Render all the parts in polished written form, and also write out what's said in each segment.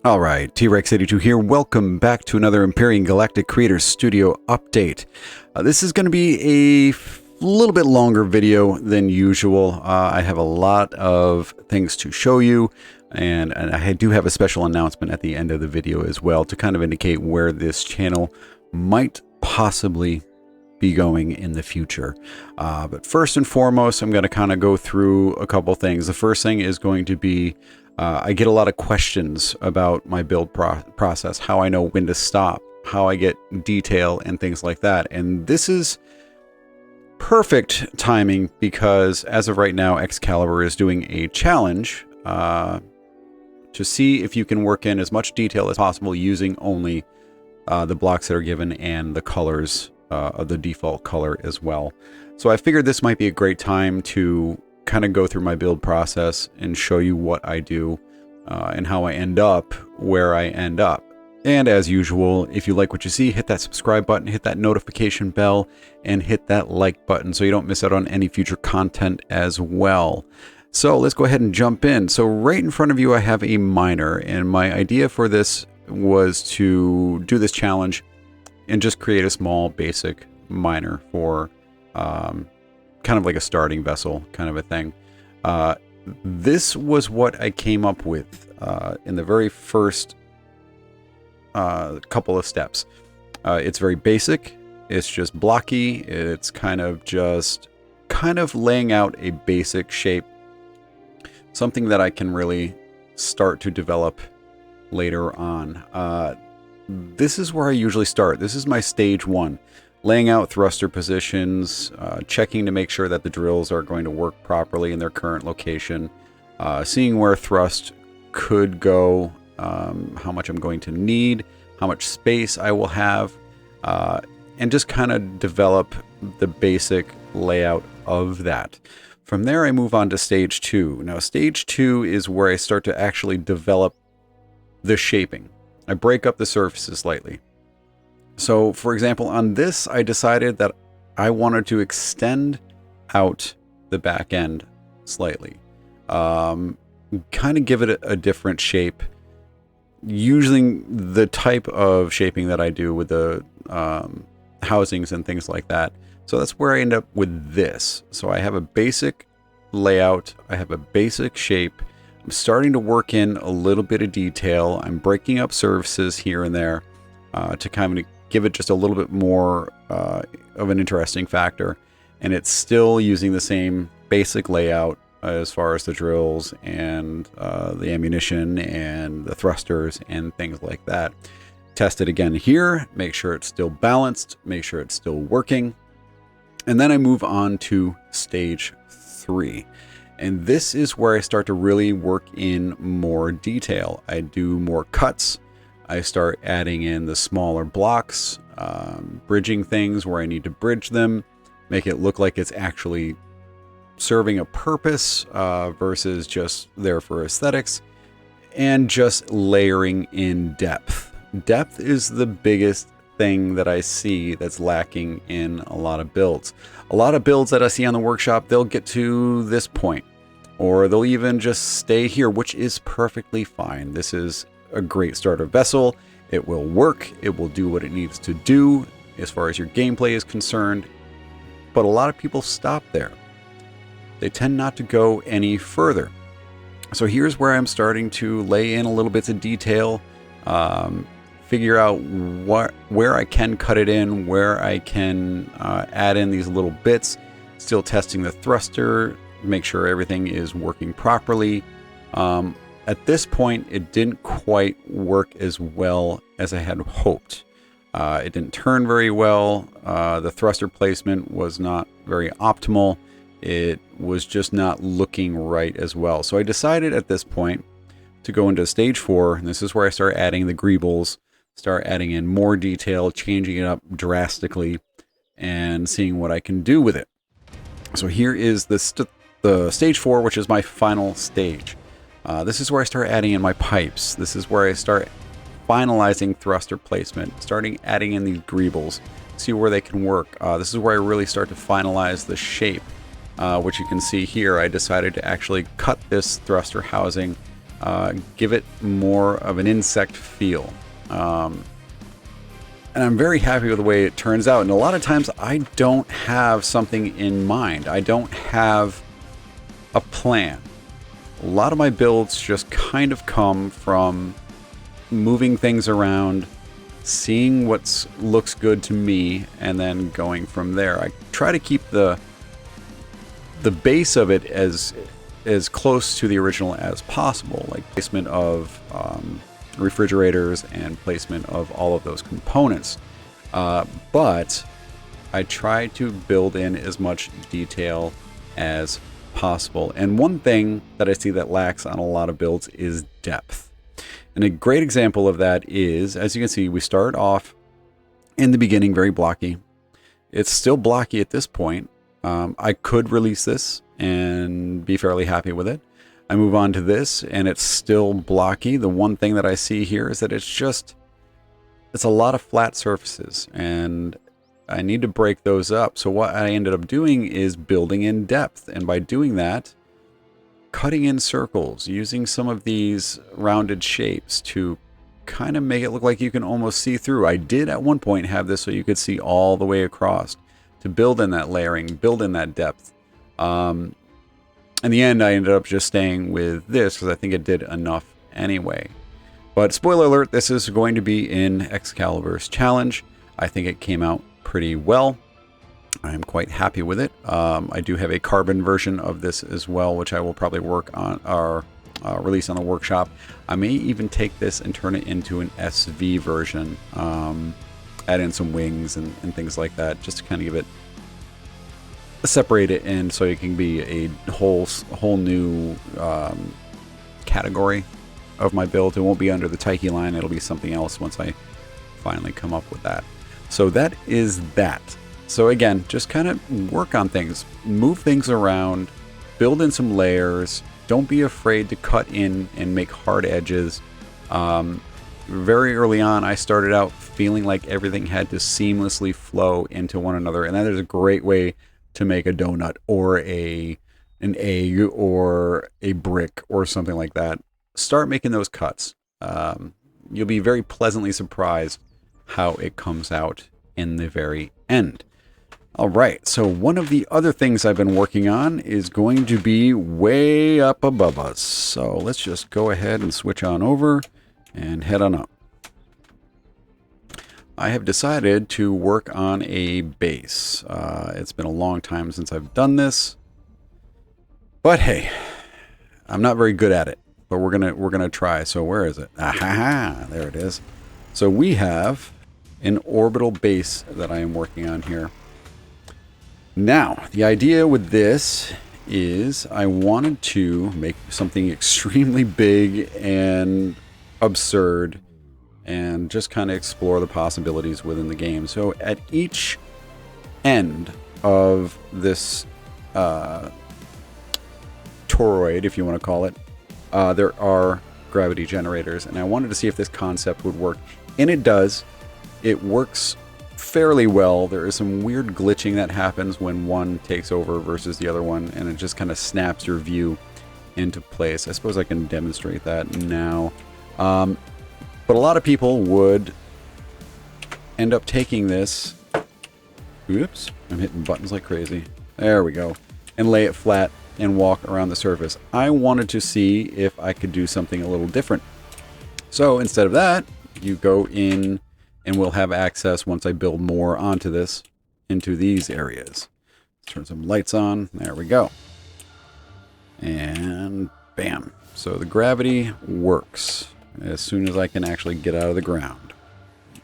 Alright, T-Rex82 here. Welcome back to another Empyrion Galactic Creators Studio update. This is going to be a little bit longer video than usual. I have a lot of things to show you, and I do have a special announcement at the end of the video as well to kind of indicate where this channel might possibly be going in the future. But first and foremost, I'm going to kind of go through a couple things. The first thing is going to be I get a lot of questions about my build process, how I know when to stop, how I get detail and things like that. And this is perfect timing because as of right now, Excalibur is doing a challenge to see if you can work in as much detail as possible using only the blocks that are given and the colors of the default color as well. So I figured this might be a great time to kind of go through my build process and show you what I do and how I end up where I end up. And as usual, if you like what you see, hit that subscribe button, hit that notification bell, and hit that like button so you don't miss out on any future content as well. So let's go ahead and jump in. So right in front of you, I have a miner, and my idea for this was to do this challenge and just create a small basic miner for kind of like a starting vessel kind of a thing. This was what I came up with in the very first couple of steps. It's very basic. It's just blocky. It's kind of laying out a basic shape, something that I can really start to develop later on. This is where I usually start. This is my stage one. Laying out thruster positions, checking to make sure that the drills are going to work properly in their current location, seeing where thrust could go, how much I'm going to need, how much space I will have, and just kind of develop the basic layout of that. From there, I move on to stage two. Now, stage two is where I start to actually develop the shaping. I break up the surfaces slightly. So, for example, on this, I decided that I wanted to extend out the back end slightly. Kind of give it a different shape, using the type of shaping that I do with the housings and things like that. So that's where I end up with this. So I have a basic layout. I have a basic shape. I'm starting to work in a little bit of detail. I'm breaking up surfaces here and there to kind of give it just a little bit more of an interesting factor. And it's still using the same basic layout as far as the drills and the ammunition and the thrusters and things like that. Test it again here, make sure it's still balanced, make sure it's still working. And then I move on to stage three. And this is where I start to really work in more detail. I do more cuts. I start adding in the smaller blocks, bridging things where I need to bridge them, make it look like it's actually serving a purpose versus just there for aesthetics, and just layering in depth. Depth is the biggest thing that I see that's lacking in a lot of builds. A lot of builds that I see on the workshop, they'll get to this point, or they'll even just stay here, which is perfectly fine. This is a great starter vessel. It will work. It will do what it needs to do as far as your gameplay is concerned. But a lot of people stop there. They tend not to go any further. So here's where I'm starting to lay in a little bits of detail, figure out where I can cut it in, where I can add in these little bits, still testing the thruster, make sure everything is working properly. At this point, it didn't quite work as well as I had hoped. It didn't turn very well. The thruster placement was not very optimal. It was just not looking right as well. So I decided at this point to go into stage four. And this is where I start adding the greebles, start adding in more detail, changing it up drastically, and seeing what I can do with it. So here is the stage four, which is my final stage. This is where I start adding in my pipes. This is where I start finalizing thruster placement, starting adding in these greebles, see where they can work. This is where I really start to finalize the shape, which you can see here. I decided to actually cut this thruster housing give it more of an insect feel. And I'm very happy with the way it turns out. And a lot of times I don't have something in mind. I don't have a plan. A lot of my builds just kind of come from moving things around, seeing what looks good to me, and then going from there. I try to keep the base of it as close to the original as possible, like placement of refrigerators and placement of all of those components. But I try to build in as much detail as possible. And one thing that I see that lacks on a lot of builds is depth. And a great example of that is, as you can see, we start off in the beginning very blocky. It's still blocky at this point. I could release this and be fairly happy with it. I move on to this and it's still blocky. The one thing that I see here is that it's a lot of flat surfaces and I need to break those up. So what I ended up doing is building in depth. And by doing that, cutting in circles, using some of these rounded shapes to kind of make it look like you can almost see through. I did at one point have this so you could see all the way across to build in that layering, build in that depth. In the end, I ended up just staying with this because I think it did enough anyway. But spoiler alert, this is going to be in Excalibur's challenge. I think it came out pretty well. I am quite happy with it. I do have a carbon version of this as well, which I will probably work on or release on the workshop. I may even take this and turn it into an SV version. Add in some wings and things like that, just to kind of give it, separate it in so it can be a whole new category of my build. It won't be under the Taiki line. It'll be something else once I finally come up with that. So that is that. So again, just kind of work on things, move things around, build in some layers. Don't be afraid to cut in and make hard edges. Very early on, I started out feeling like everything had to seamlessly flow into one another, and that is a great way to make a donut or an egg or a brick or something like that. Start making those cuts. You'll be very pleasantly surprised how it comes out in the very end. All right, so one of the other things I've been working on is going to be way up above us. So let's just go ahead and switch on over and head on up. I have decided to work on a base. It's been a long time since I've done this, but hey, I'm not very good at it. But we're gonna try. So where is it? Aha! There it is. So we have an orbital base that I am working on here. Now, the idea with this is I wanted to make something extremely big and absurd and just kind of explore the possibilities within the game. So at each end of this toroid, if you want to call it, there are gravity generators, and I wanted to see if this concept would work. And it does. It works fairly well. There is some weird glitching that happens when one takes over versus the other one, and it just kind of snaps your view into place. I suppose I can demonstrate that now. But a lot of people would end up taking this. Oops, I'm hitting buttons like crazy. There we go. And lay it flat and walk around the surface. I wanted to see if I could do something a little different. So instead of that, you go in and we'll have access once I build more onto this into these areas. Let's turn some lights on. There we go. And bam. So the gravity works as soon as I can actually get out of the ground.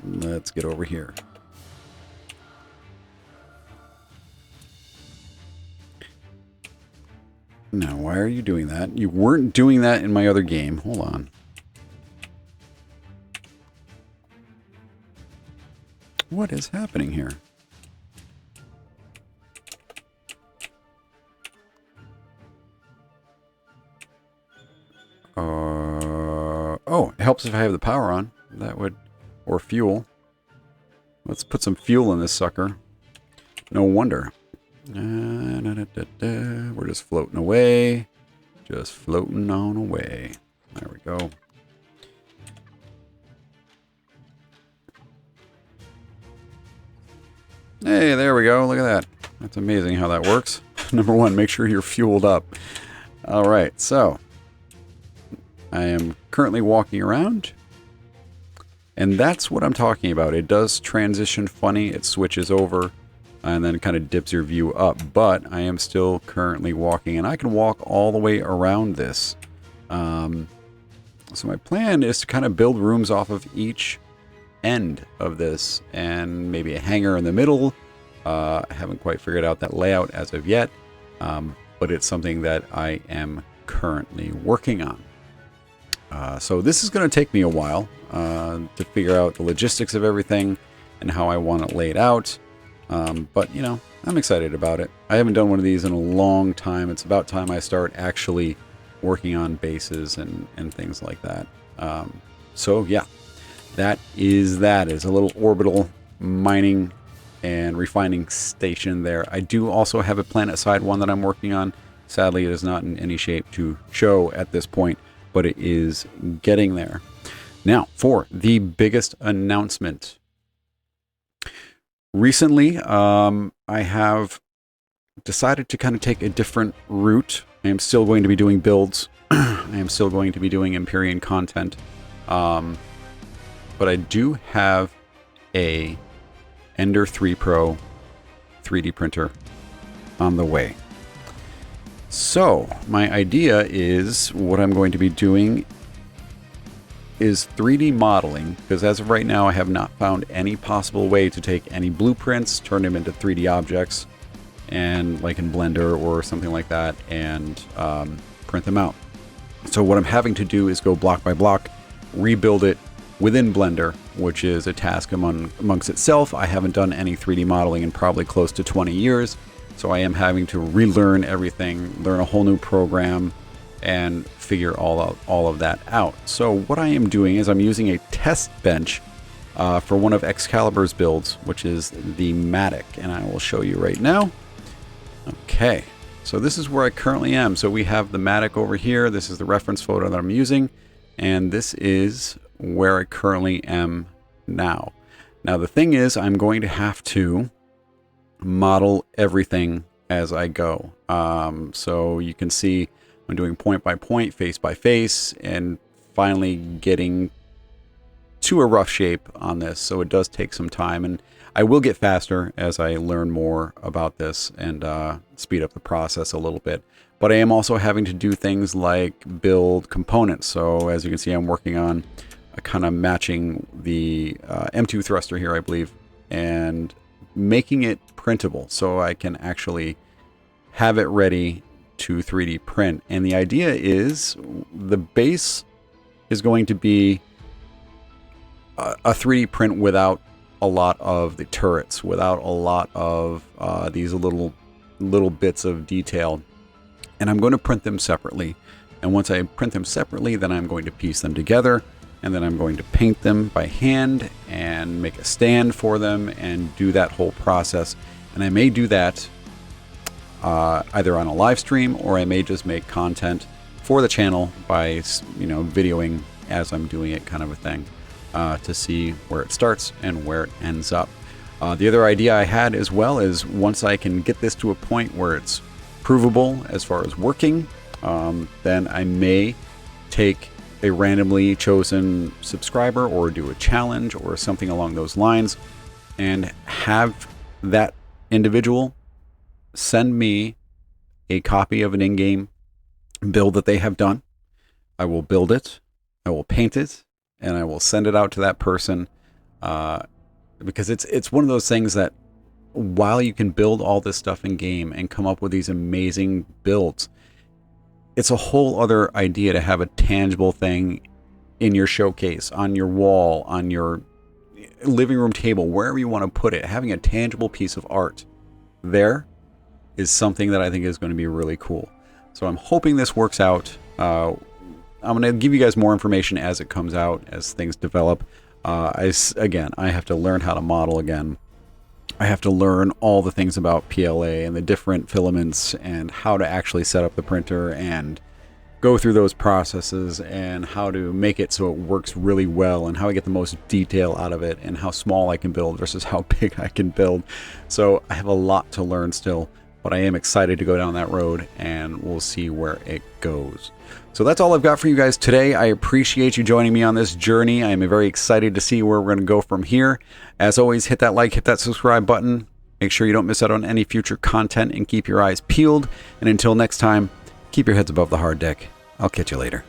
Let's get over here. Now, why are you doing that? You weren't doing that in my other game. Hold on. What is happening here? Oh, it helps if I have the power on. That would, or fuel. Let's put some fuel in this sucker. No wonder. We're just floating away. Just floating on away. There we go. Hey, there we go. Look at that. That's amazing how that works. Number one, make sure you're fueled up. All right, so I am currently walking around, and that's what I'm talking about. It does transition funny. It switches over, and then kind of dips your view up. But I am still currently walking, and I can walk all the way around this. So my plan is to kind of build rooms off of each end of this, and maybe a hangar in the middle. I haven't quite figured out that layout as of yet, but it's something that I am currently working on. So this is going to take me a while to figure out the logistics of everything and how I want it laid out. But, you know, I'm excited about it. I haven't done one of these in a long time. It's about time I start actually working on bases and things like that. So, yeah, that is a little orbital mining and refining station there. I do also have a planet side one that I'm working on. Sadly, it is not in any shape to show at this point, but it is getting there. Now, for the biggest announcement. Recently, I have decided to kind of take a different route. I am still going to be doing builds. I am still going to be doing Empyrion content. But I do have a Ender 3 Pro 3D printer on the way. So, my idea is what I'm going to be doing is 3D modeling, because as of right now I have not found any possible way to take any blueprints, turn them into 3D objects, and like in Blender or something like that, and print them out. So what I'm having to do is go block by block, rebuild it within Blender, which is a task amongst itself. I haven't done any 3D modeling in probably close to 20 years, so I am having to relearn everything, learn a whole new program, and figure all of that out. So what I am doing is I'm using a test bench for one of Excalibur's builds, which is the Matic, and I will show you right now. Okay, so this is where I currently am. So we have the Matic over here. This is the reference photo that I'm using, and this is where I currently am now. Now the thing is, I'm going to have to model everything as I go. So you can see I'm doing point by point, face by face, and finally getting to a rough shape on this. So it does take some time, and I will get faster as I learn more about this and speed up the process a little bit. But I am also having to do things like build components. So as you can see, I'm working on kind of matching the M2 thruster here, I believe, and making it printable so I can actually have it ready to 3D print. And the idea is the base is going to be a 3D print without a lot of the turrets, without a lot of these little bits of detail. And I'm going to print them separately. And once I print them separately, then I'm going to piece them together, and then I'm going to paint them by hand and make a stand for them and do that whole process. And I may do that either on a live stream, or I may just make content for the channel by, you know, videoing as I'm doing it, kind of a thing, to see where it starts and where it ends up. The other idea I had as well is once I can get this to a point where it's provable as far as working, then I may take a randomly chosen subscriber or do a challenge or something along those lines and have that individual send me a copy of an in-game build that they have done. I will build it, I will paint it, and I will send it out to that person, because it's one of those things that while you can build all this stuff in game and come up with these amazing builds, it's a whole other idea to have a tangible thing in your showcase, on your wall, on your living room table, wherever you want to put it. Having a tangible piece of art there is something that I think is going to be really cool. So I'm hoping this works out. I'm going to give you guys more information as it comes out, as things develop. I have to learn how to model again. I have to learn all the things about PLA and the different filaments and how to actually set up the printer and go through those processes and how to make it so it works really well and how I get the most detail out of it and how small I can build versus how big I can build. So I have a lot to learn still, but I am excited to go down that road and we'll see where it goes. So that's all I've got for you guys today. I appreciate you joining me on this journey. I am very excited to see where we're going to go from here. As always, hit that like, hit that subscribe button. Make sure you don't miss out on any future content and keep your eyes peeled. And until next time, keep your heads above the hard deck. I'll catch you later.